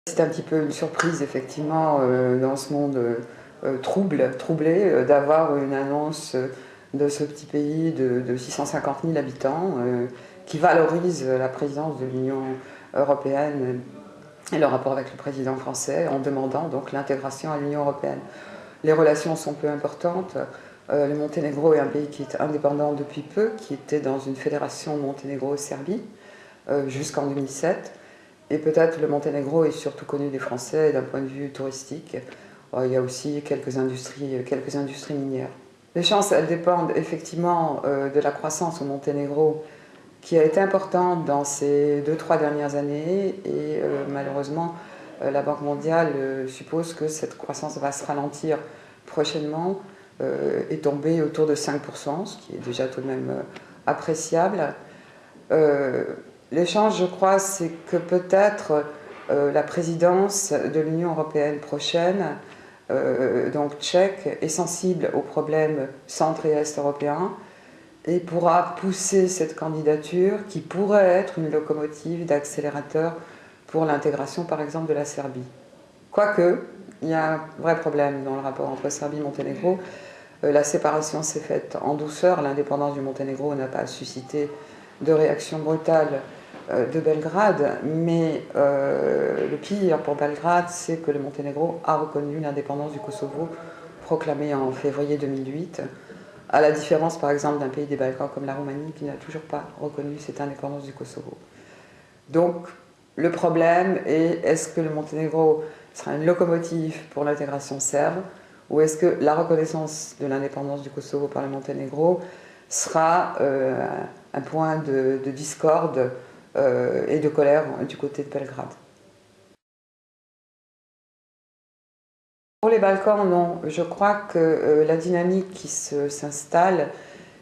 C'est un petit peu une surprise, effectivement, dans ce monde troublé, d'avoir une annonce de ce petit pays de 650 000 habitants qui valorise la présidence de l'Union européenne et le rapport avec le président français en demandant donc l'intégration à l'Union européenne. Les relations sont peu importantes. Le Monténégro est un pays qui est indépendant depuis peu, qui était dans une fédération Monténégro-Serbie jusqu'en 2007. Et peut-être le Monténégro est surtout connu des Français d'un point de vue touristique. Il y a aussi quelques industries minières. Les chances, elles dépendent effectivement de la croissance au Monténégro qui a été importante dans ces 2-3 dernières années et malheureusement la Banque mondiale suppose que cette croissance va se ralentir prochainement et tomber autour de 5%, ce qui est déjà tout de même appréciable. L'échange, je crois, c'est que peut-être la présidence de l'Union européenne prochaine, donc tchèque, est sensible aux problèmes centre et est européens et pourra pousser cette candidature qui pourrait être une locomotive d'accélérateur pour l'intégration, par exemple, de la Serbie. Quoique, il y a un vrai problème dans le rapport entre Serbie et Monténégro. La séparation s'est faite en douceur. L'indépendance du Monténégro n'a pas suscité de réaction brutale de Belgrade, mais le pire pour Belgrade, c'est que le Monténégro a reconnu l'indépendance du Kosovo proclamée en février 2008, à la différence par exemple d'un pays des Balkans comme la Roumanie qui n'a toujours pas reconnu cette indépendance du Kosovo. Donc le problème est, est-ce que le Monténégro sera une locomotive pour l'intégration serbe, ou est-ce que la reconnaissance de l'indépendance du Kosovo par le Monténégro sera un point de discorde et de colère du côté de Belgrade. Pour les Balkans, non. Je crois que la dynamique qui s'installe,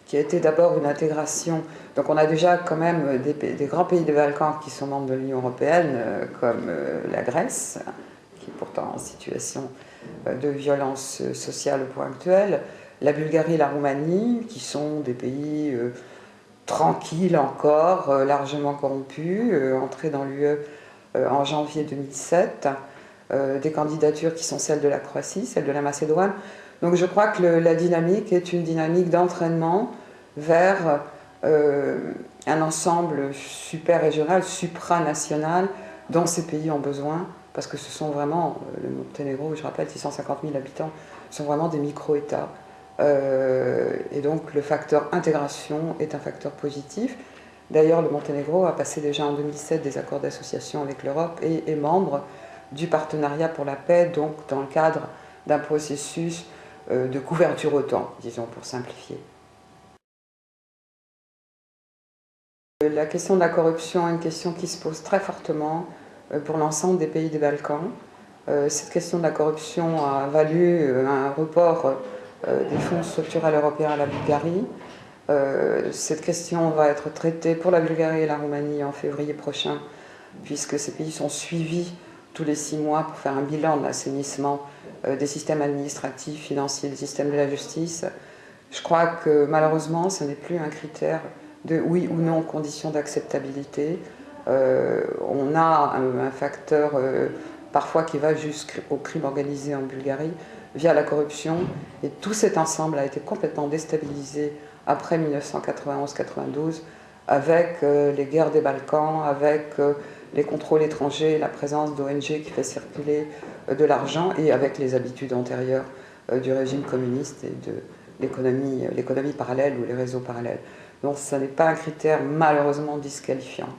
qui a été d'abord une intégration, donc on a déjà quand même des grands pays des Balkans qui sont membres de l'Union européenne, comme la Grèce, qui est pourtant en situation de violence sociale au point actuel, la Bulgarie et la Roumanie, qui sont des pays tranquille encore, largement corrompu, entré dans l'UE en janvier 2007, des candidatures qui sont celles de la Croatie, celles de la Macédoine. Donc je crois que la dynamique est une dynamique d'entraînement vers un ensemble super-régional, supranational, dont ces pays ont besoin, parce que ce sont vraiment, le Monténégro, je rappelle, 650 000 habitants, sont vraiment des micro-États. Et donc le facteur intégration est un facteur positif. D'ailleurs, le Monténégro a passé déjà en 2007 des accords d'association avec l'Europe et est membre du partenariat pour la paix, donc dans le cadre d'un processus de couverture OTAN, disons pour simplifier. La question de la corruption est une question qui se pose très fortement pour l'ensemble des pays des Balkans. Cette question de la corruption a valu un report des fonds structurels européens à la Bulgarie. Cette question va être traitée pour la Bulgarie et la Roumanie en février prochain, puisque ces pays sont suivis tous les 6 mois pour faire un bilan de l'assainissement des systèmes administratifs, financiers, des systèmes de la justice. Je crois que malheureusement, ce n'est plus un critère de oui ou non condition d'acceptabilité. On a un facteur parfois qui va jusqu'au crime organisé en Bulgarie via la corruption, et tout cet ensemble a été complètement déstabilisé après 1991-92 avec les guerres des Balkans, avec les contrôles étrangers, la présence d'ONG qui fait circuler de l'argent et avec les habitudes antérieures du régime communiste et de l'économie parallèle ou les réseaux parallèles. Donc ce n'est pas un critère malheureusement disqualifiant.